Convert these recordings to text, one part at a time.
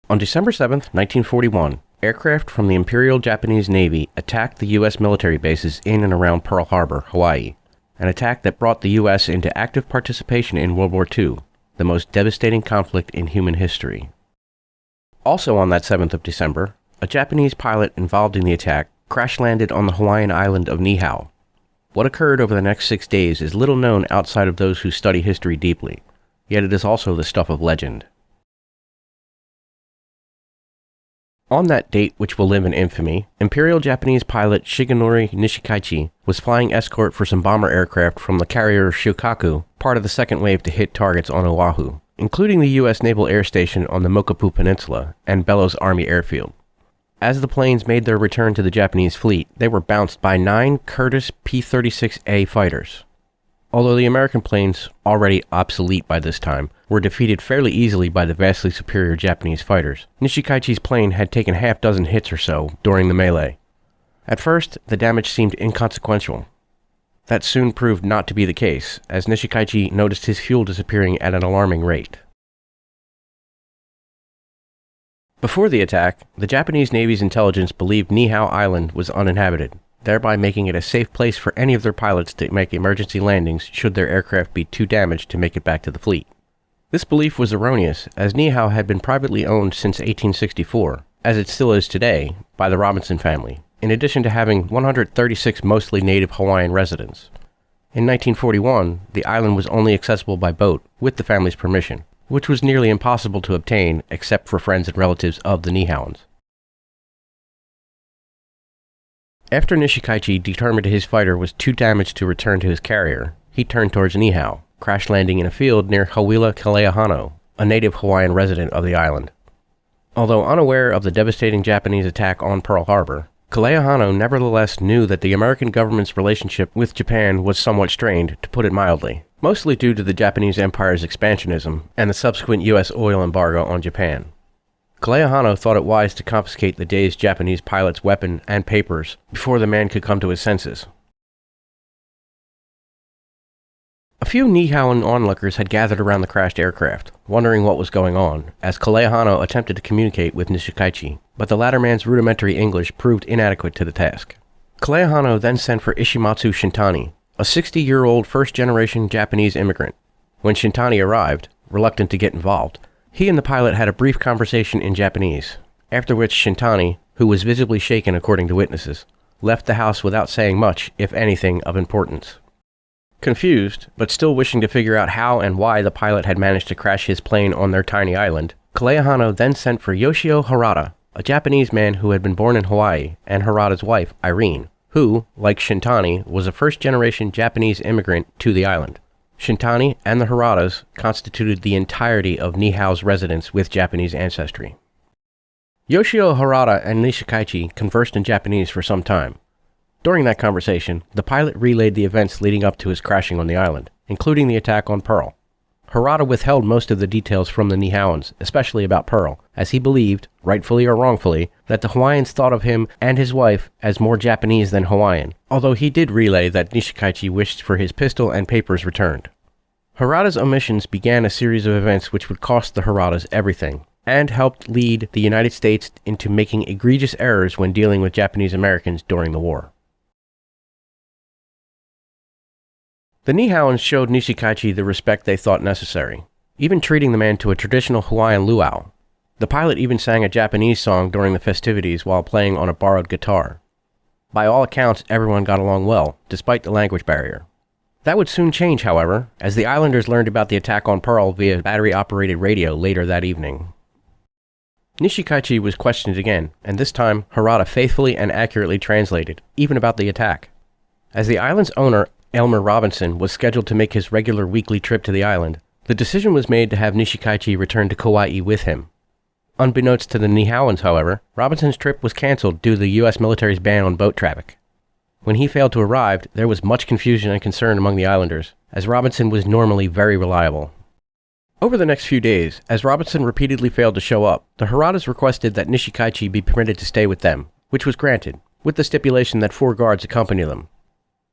On December 7, 1941, aircraft from the Imperial Japanese Navy attacked the U.S. military bases in and around Pearl Harbor, Hawaii, an attack that brought the U.S. into active participation in World War II, the most devastating conflict in human history. Also on that 7th of December, a Japanese pilot involved in the attack crash-landed on the Hawaiian island of Niihau. What occurred over the next 6 days is little known outside of those who study history deeply, yet it is also the stuff of legend. On that date, which will live in infamy, Imperial Japanese pilot Shigenori Nishikaichi was flying escort for some bomber aircraft from the carrier Shukaku, part of the second wave to hit targets on Oahu, including the U.S. Naval Air Station on the Mokopu Peninsula and Bellows Army Airfield. As the planes made their return to the Japanese fleet, they were bounced by 9 Curtiss P-36A fighters. Although the American planes, already obsolete by this time, were defeated fairly easily by the vastly superior Japanese fighters, Nishikaichi's plane had taken half dozen hits or so during the melee. At first, the damage seemed inconsequential. That soon proved not to be the case, as Nishikaichi noticed his fuel disappearing at an alarming rate. Before the attack, the Japanese Navy's intelligence believed Niihau Island was uninhabited, thereby making it a safe place for any of their pilots to make emergency landings should their aircraft be too damaged to make it back to the fleet. This belief was erroneous, as Niihau had been privately owned since 1864, as it still is today, by the Robinson family, in addition to having 136 mostly native Hawaiian residents. In 1941, the island was only accessible by boat, with the family's permission, which was nearly impossible to obtain except for friends and relatives of the Niihauans. After Nishikaichi determined his fighter was too damaged to return to his carrier, he turned towards Niihau, crash-landing in a field near Hawila Kaleahano, a native Hawaiian resident of the island. Although unaware of the devastating Japanese attack on Pearl Harbor, Kaleahano nevertheless knew that the American government's relationship with Japan was somewhat strained, to put it mildly, mostly due to the Japanese Empire's expansionism and the subsequent U.S. oil embargo on Japan. Kaleahano thought it wise to confiscate the dazed Japanese pilot's weapon and papers before the man could come to his senses. A few Niihauan onlookers had gathered around the crashed aircraft, wondering what was going on, as Kaleahano attempted to communicate with Nishikaichi, but the latter man's rudimentary English proved inadequate to the task. Kaleahano then sent for Ishimatsu Shintani, a 60-year-old first-generation Japanese immigrant. When Shintani arrived, reluctant to get involved, he and the pilot had a brief conversation in Japanese, after which Shintani, who was visibly shaken according to witnesses, left the house without saying much, if anything, of importance. Confused, but still wishing to figure out how and why the pilot had managed to crash his plane on their tiny island, Kaleahano then sent for Yoshio Harada, a Japanese man who had been born in Hawaii, and Harada's wife, Irene, who, like Shintani, was a first-generation Japanese immigrant to the island. Shintani and the Haradas constituted the entirety of Niihau's residents with Japanese ancestry. Yoshio Harada and Nishikaichi conversed in Japanese for some time. During that conversation, the pilot relayed the events leading up to his crashing on the island, including the attack on Pearl. Harada withheld most of the details from the Niihauans, especially about Pearl, as he believed, rightfully or wrongfully, that the Hawaiians thought of him and his wife as more Japanese than Hawaiian, although he did relay that Nishikaichi wished for his pistol and papers returned. Harada's omissions began a series of events which would cost the Haradas everything, and helped lead the United States into making egregious errors when dealing with Japanese Americans during the war. The Niihauans showed Nishikaichi the respect they thought necessary, even treating the man to a traditional Hawaiian luau. The pilot even sang a Japanese song during the festivities while playing on a borrowed guitar. By all accounts, everyone got along well, despite the language barrier. That would soon change, however, as the islanders learned about the attack on Pearl via battery-operated radio later that evening. Nishikaichi was questioned again, and this time Harada faithfully and accurately translated, even about the attack. As the island's owner, Elmer Robinson, was scheduled to make his regular weekly trip to the island, the decision was made to have Nishikaichi return to Kauai with him. Unbeknownst to the Niihauans, however, Robinson's trip was cancelled due to the U.S. military's ban on boat traffic. When he failed to arrive, there was much confusion and concern among the islanders, as Robinson was normally very reliable. Over the next few days, as Robinson repeatedly failed to show up, the Haradas requested that Nishikaichi be permitted to stay with them, which was granted, with the stipulation that 4 guards accompany them.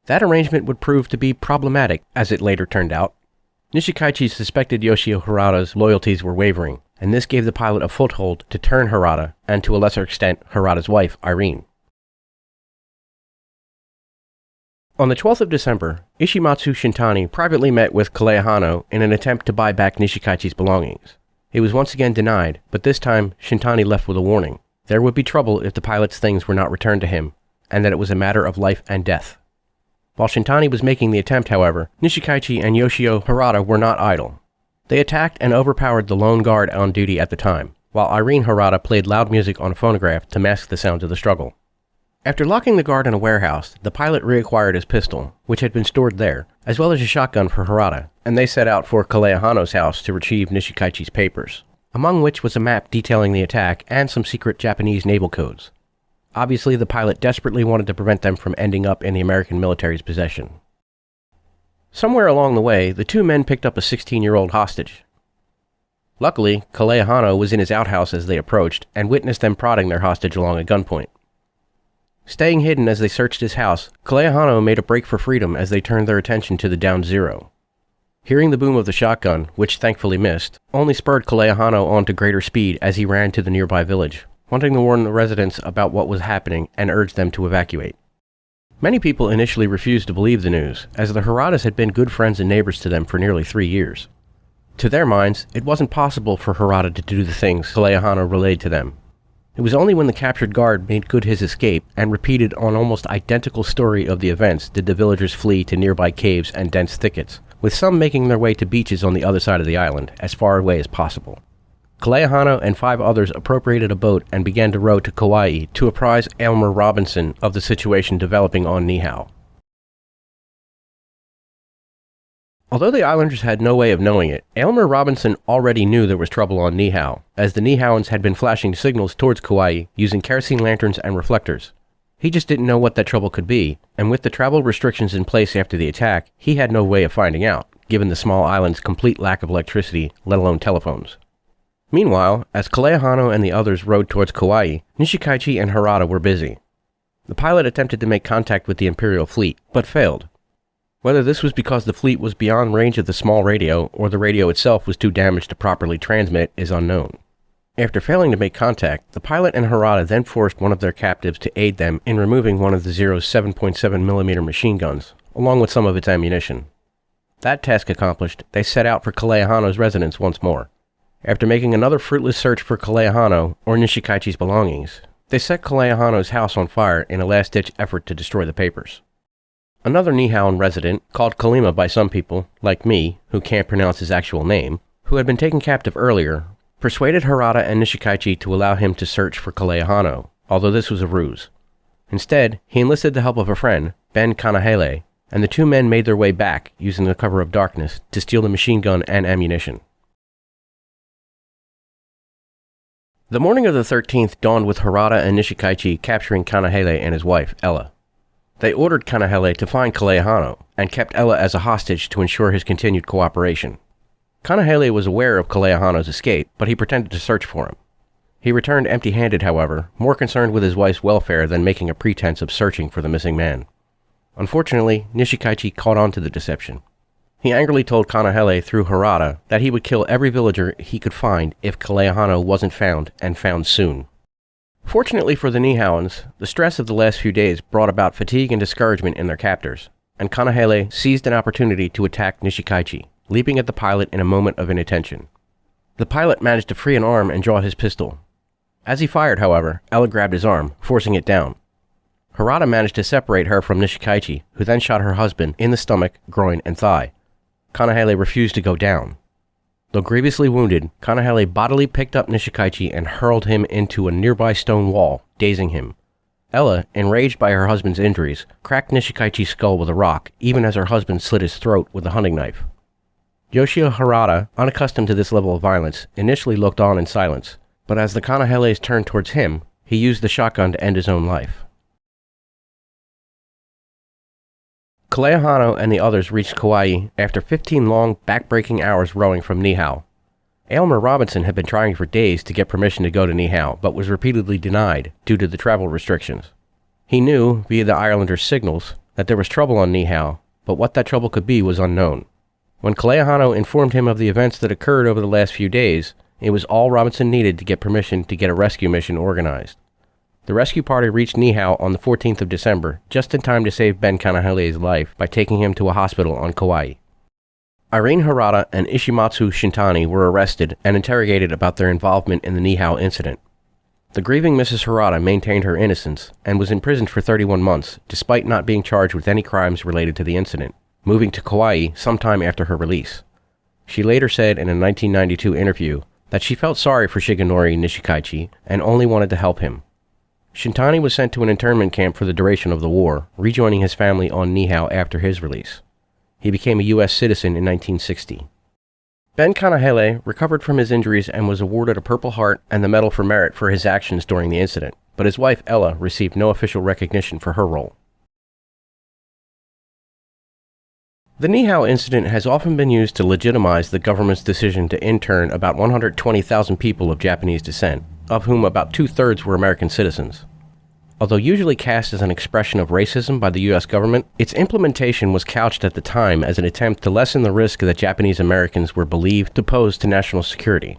That arrangement would prove to be problematic, as it later turned out. Nishikaichi suspected Yoshio Harada's loyalties were wavering, and this gave the pilot a foothold to turn Harada, and to a lesser extent, Harada's wife, Irene. On the 12th of December, Ishimatsu Shintani privately met with Kalehano in an attempt to buy back Nishikaichi's belongings. He was once again denied, but this time Shintani left with a warning. There would be trouble if the pilot's things were not returned to him, and that it was a matter of life and death. While Shintani was making the attempt, however, Nishikaichi and Yoshio Harada were not idle. They attacked and overpowered the lone guard on duty at the time, while Irene Harada played loud music on a phonograph to mask the sounds of the struggle. After locking the guard in a warehouse, the pilot reacquired his pistol, which had been stored there, as well as a shotgun for Harada, and they set out for Kalehano's house to retrieve Nishikaichi's papers, among which was a map detailing the attack and some secret Japanese naval codes. Obviously, the pilot desperately wanted to prevent them from ending up in the American military's possession. Somewhere along the way, the two men picked up a 16-year-old hostage. Luckily, Kalehano was in his outhouse as they approached, and witnessed them prodding their hostage along at gunpoint. Staying hidden as they searched his house, Kalehano made a break for freedom as they turned their attention to the downed Zero. Hearing the boom of the shotgun, which thankfully missed, only spurred Kalehano on to greater speed as he ran to the nearby village, wanting to warn the residents about what was happening and urge them to evacuate. Many people initially refused to believe the news, as the Haradas had been good friends and neighbors to them for nearly 3 years. To their minds, it wasn't possible for Harada to do the things Kalehano relayed to them. It was only when the captured guard made good his escape and repeated an almost identical story of the events did the villagers flee to nearby caves and dense thickets, with some making their way to beaches on the other side of the island, as far away as possible. Kalehano and 5 others appropriated a boat and began to row to Kauai to apprise Aylmer Robinson of the situation developing on Niihau. Although the islanders had no way of knowing it, Aylmer Robinson already knew there was trouble on Niihau, as the Niihauans had been flashing signals towards Kauai using kerosene lanterns and reflectors. He just didn't know what that trouble could be, and with the travel restrictions in place after the attack, he had no way of finding out, given the small island's complete lack of electricity, let alone telephones. Meanwhile, as Kalehano and the others rowed towards Kauai, Nishikaichi and Harada were busy. The pilot attempted to make contact with the Imperial fleet, but failed. Whether this was because the fleet was beyond range of the small radio, or the radio itself was too damaged to properly transmit, is unknown. After failing to make contact, the pilot and Harada then forced one of their captives to aid them in removing one of the Zero's 7.7mm machine guns, along with some of its ammunition. That task accomplished, they set out for Kalehano's residence once more. After making another fruitless search for Kalehano, or Nishikaichi's belongings, they set Kalehano's house on fire in a last-ditch effort to destroy the papers. Another Niihauan resident, called Kalima by some people, like me, who can't pronounce his actual name, who had been taken captive earlier, persuaded Harada and Nishikaichi to allow him to search for Kalehano, although this was a ruse. Instead, he enlisted the help of a friend, Ben Kanahele, and the two men made their way back, using the cover of darkness, to steal the machine gun and ammunition. The morning of the 13th dawned with Harada and Nishikaichi capturing Kanahele and his wife, Ella. They ordered Kanahele to find Kalehano, and kept Ella as a hostage to ensure his continued cooperation. Kanahele was aware of Kalehano's escape, but he pretended to search for him. He returned empty-handed, however, more concerned with his wife's welfare than making a pretense of searching for the missing man. Unfortunately, Nishikaichi caught on to the deception. He angrily told Kanahele through Harada that he would kill every villager he could find if Kalehano wasn't found, and found soon. Fortunately for the Niihauans, the stress of the last few days brought about fatigue and discouragement in their captors, and Kanahele seized an opportunity to attack Nishikaichi, leaping at the pilot in a moment of inattention. The pilot managed to free an arm and draw his pistol. As he fired, however, Ella grabbed his arm, forcing it down. Harada managed to separate her from Nishikaichi, who then shot her husband in the stomach, groin, and thigh. Kanahele refused to go down. Though grievously wounded, Kanahele bodily picked up Nishikaichi and hurled him into a nearby stone wall, dazing him. Ella, enraged by her husband's injuries, cracked Nishikaichi's skull with a rock, even as her husband slit his throat with a hunting knife. Yoshio Harada, unaccustomed to this level of violence, initially looked on in silence, but as the Kanahele's turned towards him, he used the shotgun to end his own life. Kalehano and the others reached Kauai after 15 long, back-breaking hours rowing from Niihau. Aylmer Robinson had been trying for days to get permission to go to Niihau, but was repeatedly denied due to the travel restrictions. He knew, via the Islanders' signals, that there was trouble on Niihau, but what that trouble could be was unknown. When Kalehano informed him of the events that occurred over the last few days, It was all Robinson needed to get permission to get a rescue mission organized. The rescue party reached Niihau on the 14th of December, just in time to save Ben Kanahele's life by taking him to a hospital on Kauai. Irene Harada and Ishimatsu Shintani were arrested and interrogated about their involvement in the Niihau incident. The grieving Mrs. Harada maintained her innocence and was imprisoned for 31 months, despite not being charged with any crimes related to the incident, moving to Kauai sometime after her release. She later said in a 1992 interview that she felt sorry for Shigenori Nishikaichi and only wanted to help him. Shintani was sent to an internment camp for the duration of the war, rejoining his family on Niihau after his release. He became a U.S. citizen in 1960. Ben Kanahele recovered from his injuries and was awarded a Purple Heart and the Medal for Merit for his actions during the incident, but his wife Ella received no official recognition for her role. The Niihau incident has often been used to legitimize the government's decision to intern about 120,000 people of Japanese descent, of whom about two-thirds were American citizens. Although usually cast as an expression of racism by the U.S. government, its implementation was couched at the time as an attempt to lessen the risk that Japanese Americans were believed to pose to national security.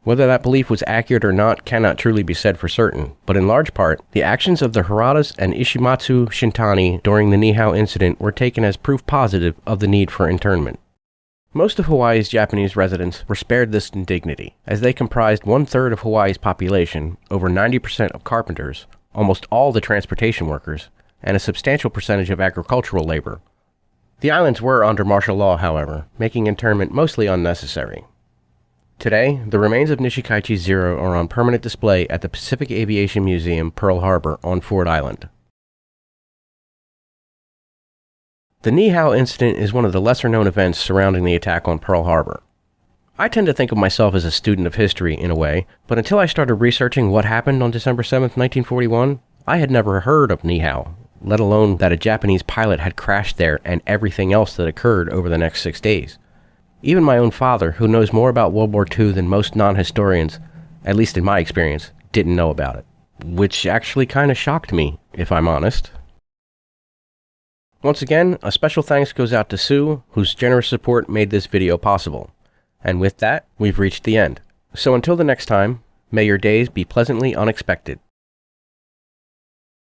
Whether that belief was accurate or not cannot truly be said for certain, but in large part, the actions of the Haradas and Ishimatsu Shintani during the Niihau incident were taken as proof positive of the need for internment. Most of Hawaii's Japanese residents were spared this indignity, as they comprised one-third of Hawaii's population, over 90% of carpenters, almost all the transportation workers, and a substantial percentage of agricultural labor. The islands were under martial law, however, making internment mostly unnecessary. Today, the remains of Nishikaichi Zero are on permanent display at the Pacific Aviation Museum, Pearl Harbor, on Ford Island. The Niihau incident is one of the lesser-known events surrounding the attack on Pearl Harbor. I tend to think of myself as a student of history in a way, but until I started researching what happened on December 7, 1941, I had never heard of Niihau, let alone that a Japanese pilot had crashed there and everything else that occurred over the next 6 days. Even my own father, who knows more about World War II than most non-historians, at least in my experience, didn't know about it, which actually kind of shocked me, if I'm honest. Once again, a special thanks goes out to Sue, whose generous support made this video possible. And with that, we've reached the end. So until the next time, may your days be pleasantly unexpected.